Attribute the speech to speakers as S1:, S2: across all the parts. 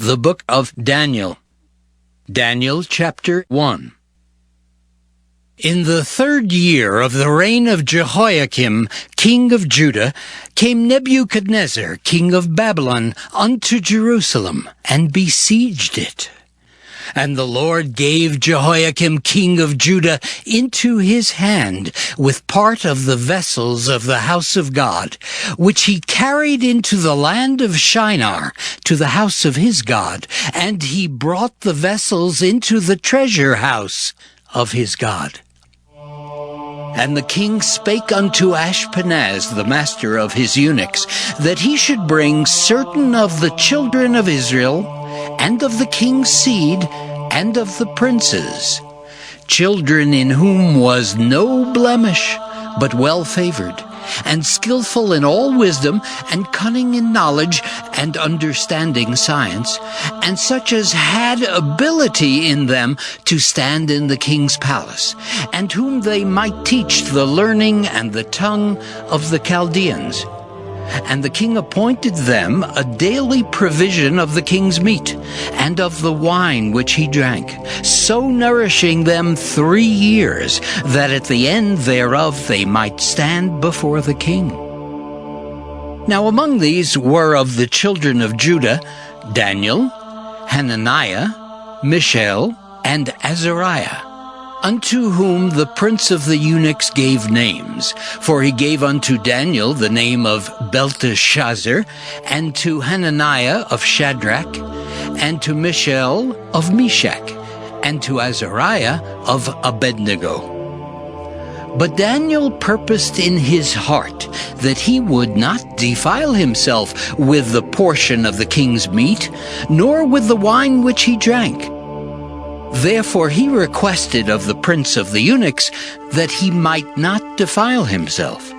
S1: The book of Daniel. Daniel chapter 1. In the 3rd year of the reign of Jehoiakim, king of Judah, came Nebuchadnezzar, king of Babylon, unto Jerusalem, and besieged it. And the Lord gave Jehoiakim, king of Judah, into his hand, with part of the vessels of the house of God, which he carried into the land of Shinar, to the house of his God, and he brought the vessels into the treasure house of his God. And the king spake unto Ashpenaz, the master of his eunuchs, that he should bring certain of the children of Israel, and of the king's seed, and of the princes, children in whom was no blemish, but well-favored, and skillful in all wisdom, and cunning in knowledge, and understanding science, and such as had ability in them to stand in the king's palace, and whom they might teach the learning and the tongue of the Chaldeans. And the king appointed them a daily provision of the king's meat, and of the wine which he drank, so nourishing them 3 years, that at the end thereof they might stand before the king. Now among these were of the children of Judah Daniel, Hananiah, Mishael, and Azariah, unto whom the prince of the eunuchs gave names. For he gave unto Daniel the name of Belteshazzar, and to Hananiah of Shadrach, and to Mishael of Meshach, and to Azariah of Abednego. But Daniel purposed in his heart that he would not defile himself with the portion of the king's meat, nor with the wine which he drank. Therefore he requested of the prince of the eunuchs that he might not defile himself.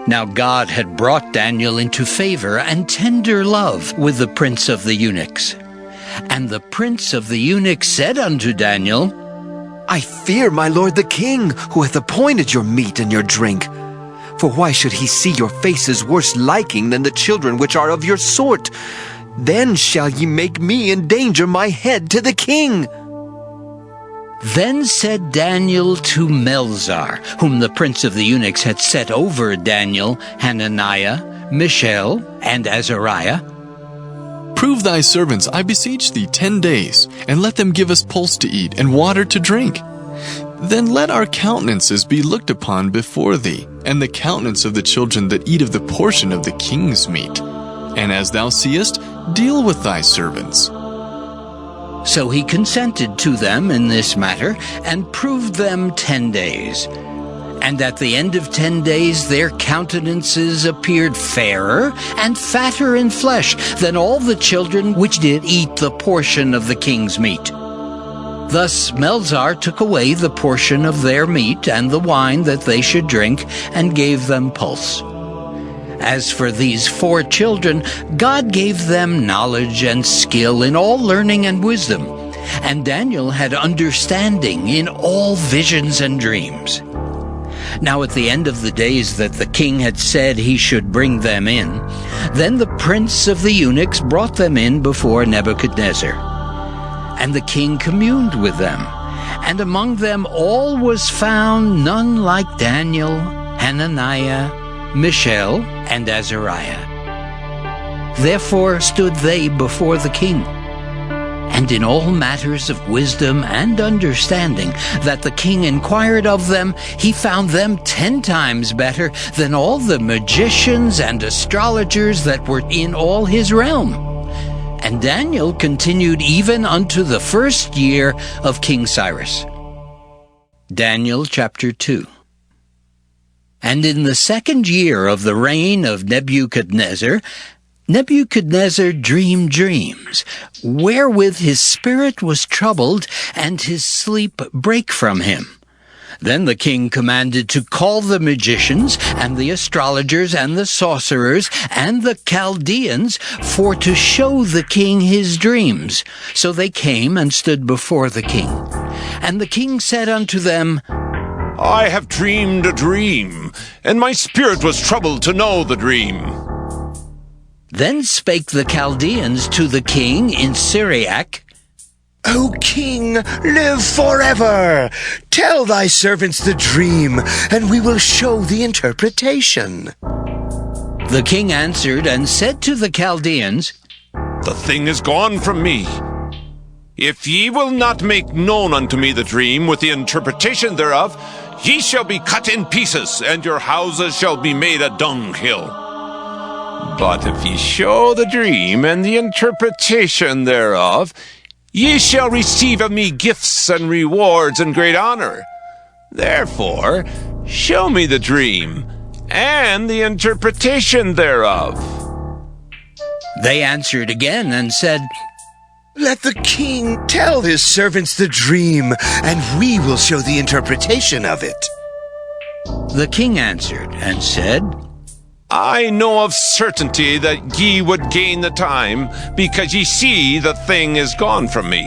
S1: Now God had brought Daniel into favor and tender love with the prince of the eunuchs. And the prince of the eunuchs said unto Daniel,
S2: I fear my lord the king, who hath appointed your meat and your drink. For why should he see your faces worse liking than the children which are of your sort? Then shall ye make me endanger my head to the king.
S1: Then said Daniel to Melzar, whom the prince of the eunuchs had set over Daniel, Hananiah, Mishael, and Azariah,
S3: Prove thy servants, I beseech thee, 10 days, and let them give us pulse to eat, and water to drink. Then let our countenances be looked upon before thee, and the countenance of the children that eat of the portion of the king's meat. And as thou seest, deal with thy servants.
S1: So he consented to them in this matter, and proved them 10 days. And at the end of 10 days their countenances appeared fairer and fatter in flesh than all the children which did eat the portion of the king's meat. Thus Melzar took away the portion of their meat and the wine that they should drink, and gave them pulse. As for these 4 children, God gave them knowledge and skill in all learning and wisdom, and Daniel had understanding in all visions and dreams. Now at the end of the days that the king had said he should bring them in, then the prince of the eunuchs brought them in before Nebuchadnezzar. And the king communed with them, and among them all was found none like Daniel, Hananiah, Mishael, and Azariah. Therefore stood they before the king. And in all matters of wisdom and understanding that the king inquired of them, he found them 10 times better than all the magicians and astrologers that were in all his realm. And Daniel continued even unto the 1st year of King Cyrus. Daniel chapter 2. And in the 2nd year of the reign of Nebuchadnezzar, Nebuchadnezzar dreamed dreams, wherewith his spirit was troubled, and his sleep brake from him. Then the king commanded to call the magicians, and the astrologers, and the sorcerers, and the Chaldeans, for to show the king his dreams. So they came and stood before the king. And the king said unto them,
S4: I have dreamed a dream, and my spirit was troubled to know the dream.
S1: Then spake the Chaldeans to the king in Syriac,
S4: O king, live forever! Tell thy servants the dream, and we will show the interpretation.
S1: The king answered and said to the Chaldeans,
S5: The thing is gone from me. If ye will not make known unto me the dream with the interpretation thereof, ye shall be cut in pieces, and your houses shall be made a dunghill. But if ye show the dream and the interpretation thereof, ye shall receive of me gifts and rewards and great honor. Therefore, show me the dream and the interpretation thereof.
S1: They answered again and said,
S4: Let the king tell his servants the dream, and we will show the interpretation of it.
S1: The king answered and said,
S5: I know of certainty that ye would gain the time, because ye see the thing is gone from me.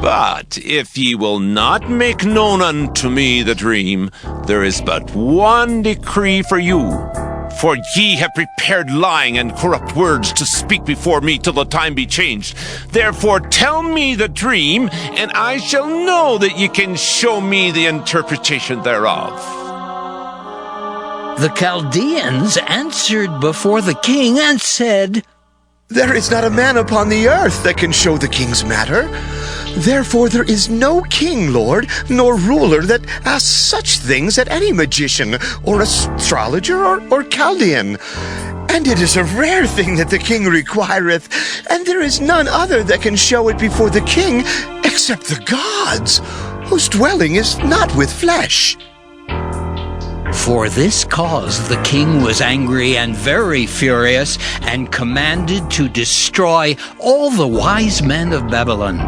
S5: But if ye will not make known unto me the dream, there is but one decree for you. For ye have prepared lying and corrupt words to speak before me till the time be changed. Therefore tell me the dream, and I shall know that ye can show me the interpretation thereof.
S1: The Chaldeans answered before the king and said,
S4: There is not a man upon the earth that can show the king's matter. Therefore there is no king, Lord, nor ruler that asks such things at any magician, or astrologer, or Chaldean. And it is a rare thing that the king requireth, and there is none other that can show it before the king, except the gods, whose dwelling is not with flesh.
S1: For this cause the king was angry and very furious, and commanded to destroy all the wise men of Babylon.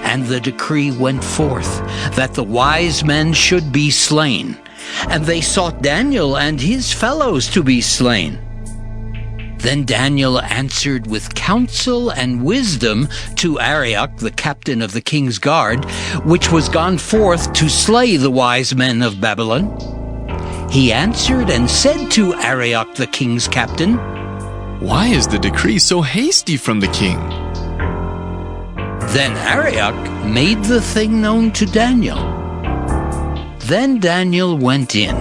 S1: And the decree went forth that the wise men should be slain, and they sought Daniel and his fellows to be slain. Then Daniel answered with counsel and wisdom to Arioch, the captain of the king's guard, which was gone forth to slay the wise men of Babylon. He answered and said to Arioch, the king's captain,
S3: Why is the decree so hasty from the king?
S1: Then Arioch made the thing known to Daniel. Then Daniel went in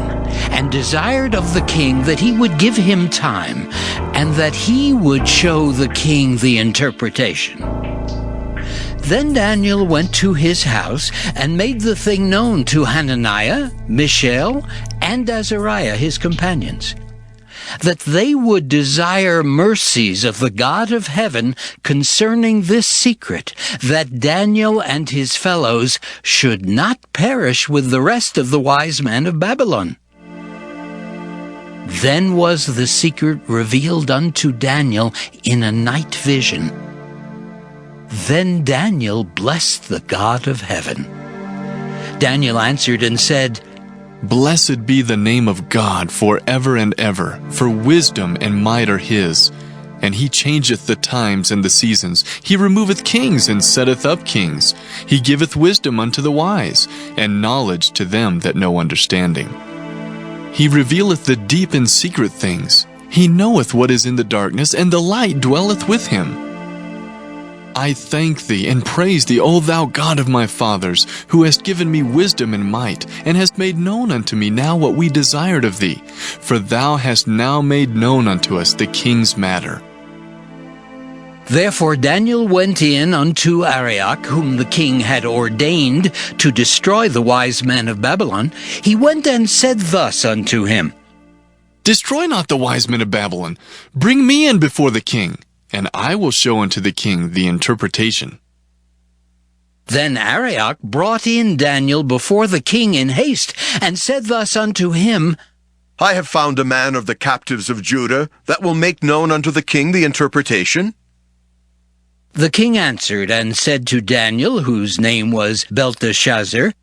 S1: and desired of the king that he would give him time, and that he would show the king the interpretation. Then Daniel went to his house and made the thing known to Hananiah, Mishael, and Azariah his companions, that they would desire mercies of the God of heaven concerning this secret, that Daniel and his fellows should not perish with the rest of the wise men of Babylon. Then was the secret revealed unto Daniel in a night vision. Then Daniel blessed the God of heaven. Daniel answered and said,
S3: Blessed be the name of God forever and ever, for wisdom and might are his. And he changeth the times and the seasons. He removeth kings and setteth up kings. He giveth wisdom unto the wise, and knowledge to them that know understanding. He revealeth the deep and secret things. He knoweth what is in the darkness, and the light dwelleth with him. I thank thee and praise thee, O thou God of my fathers, who hast given me wisdom and might, and hast made known unto me now what we desired of thee. For thou hast now made known unto us the king's matter.
S1: Therefore Daniel went in unto Arioch, whom the king had ordained to destroy the wise men of Babylon. He went and said thus unto him,
S3: Destroy not the wise men of Babylon. Bring me in before the king, and I will show unto the king the interpretation.
S1: Then Arioch brought in Daniel before the king in haste, and said thus unto him,
S6: I have found a man of the captives of Judah that will make known unto the king the interpretation.
S1: The king answered and said to Daniel, whose name was Belteshazzar,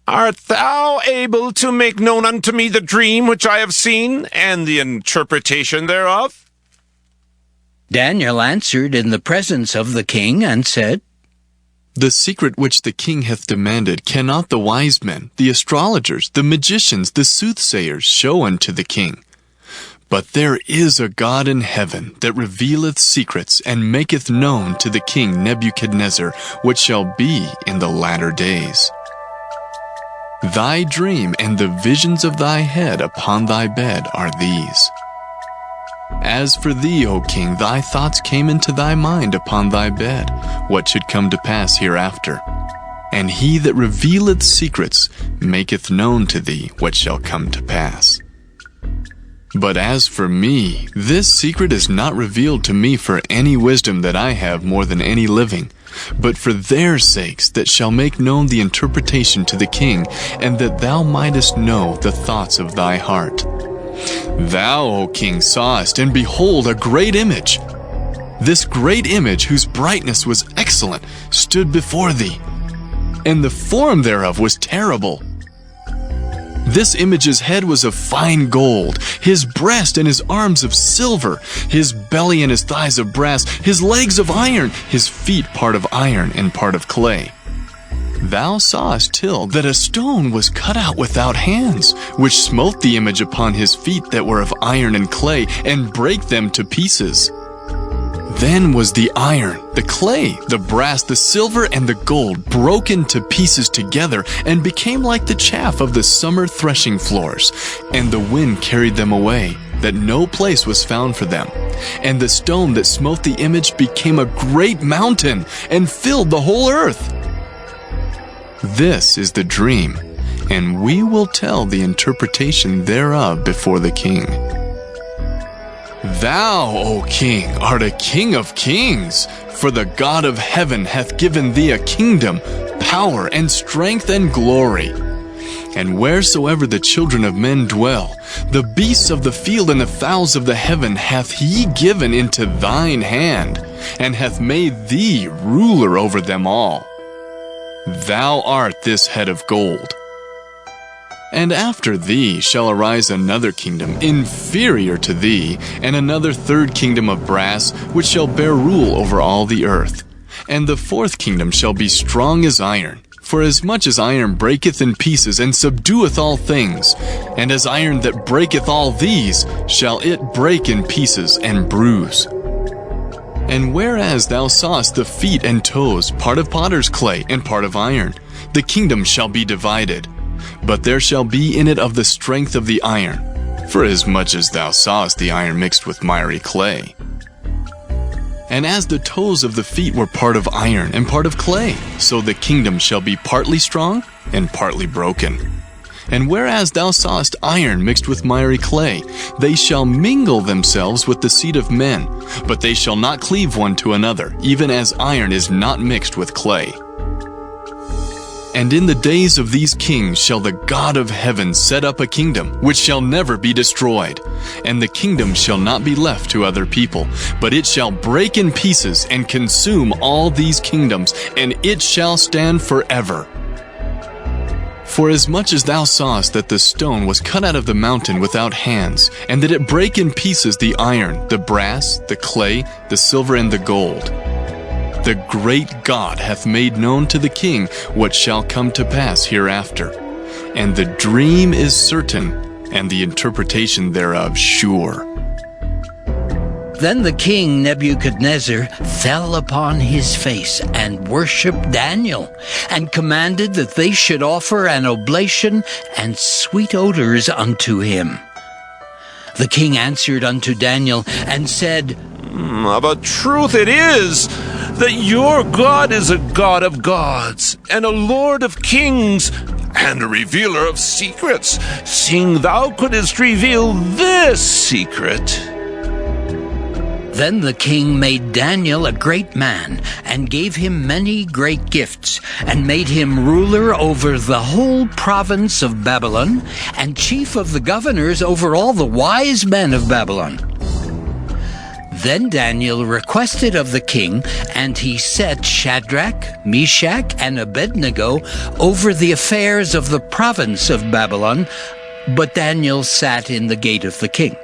S5: Art thou able to make known unto me the dream which I have seen, and the interpretation thereof?
S1: Daniel answered in the presence of the king and said,
S3: The secret which the king hath demanded cannot the wise men, the astrologers, the magicians, the soothsayers show unto the king. But there is a God in heaven that revealeth secrets and maketh known to the king Nebuchadnezzar what shall be in the latter days. Thy dream and the visions of thy head upon thy bed are these. As for thee, O king, thy thoughts came into thy mind upon thy bed, what should come to pass hereafter. And he that revealeth secrets maketh known to thee what shall come to pass. But as for me, this secret is not revealed to me for any wisdom that I have more than any living, but for their sakes that shall make known the interpretation to the king, and that thou mightest know the thoughts of thy heart. Thou, O king, sawest, and behold, a great image. This great image, whose brightness was excellent, stood before thee, and the form thereof was terrible. This image's head was of fine gold, his breast and his arms of silver, his belly and his thighs of brass, his legs of iron, his feet part of iron and part of clay. Thou sawest till that a stone was cut out without hands, which smote the image upon his feet that were of iron and clay, and brake them to pieces. Then was the iron, the clay, the brass, the silver, and the gold broken to pieces together, and became like the chaff of the summer threshing floors. And the wind carried them away, that no place was found for them. And the stone that smote the image became a great mountain, and filled the whole earth. This is the dream, and we will tell the interpretation thereof before the king. Thou, O king, art a king of kings, for the God of heaven hath given thee a kingdom, power, and strength, and glory. And wheresoever the children of men dwell, the beasts of the field and the fowls of the heaven hath he given into thine hand, and hath made thee ruler over them all. Thou art this head of gold. And after thee shall arise another kingdom inferior to thee, and another third kingdom of brass, which shall bear rule over all the earth. And the fourth kingdom shall be strong as iron, for as much as iron breaketh in pieces, and subdueth all things, and as iron that breaketh all these, shall it break in pieces and bruise. And whereas thou sawest the feet and toes, part of potter's clay, and part of iron, the kingdom shall be divided. But there shall be in it of the strength of the iron, for as much as thou sawest the iron mixed with miry clay. And as the toes of the feet were part of iron and part of clay, so the kingdom shall be partly strong and partly broken. And whereas thou sawest iron mixed with miry clay, they shall mingle themselves with the seed of men, but they shall not cleave one to another, even as iron is not mixed with clay. And in the days of these kings shall the God of heaven set up a kingdom, which shall never be destroyed. And the kingdom shall not be left to other people, but it shall break in pieces and consume all these kingdoms, and it shall stand forever. For as much as thou sawest that the stone was cut out of the mountain without hands, and that it brake in pieces the iron, the brass, the clay, the silver, and the gold, the great God hath made known to the king what shall come to pass hereafter. And the dream is certain, and the interpretation thereof sure.
S1: Then the king Nebuchadnezzar fell upon his face and worshipped Daniel, and commanded that they should offer an oblation and sweet odors unto him. The king answered unto Daniel and said,
S5: Of a truth it is that your God is a God of gods, and a Lord of kings, and a revealer of secrets, seeing thou couldst reveal this secret.
S1: Then the king made Daniel a great man, and gave him many great gifts, and made him ruler over the whole province of Babylon, and chief of the governors over all the wise men of Babylon. Then Daniel requested of the king, and he set Shadrach, Meshach, and Abednego over the affairs of the province of Babylon, but Daniel sat in the gate of the king.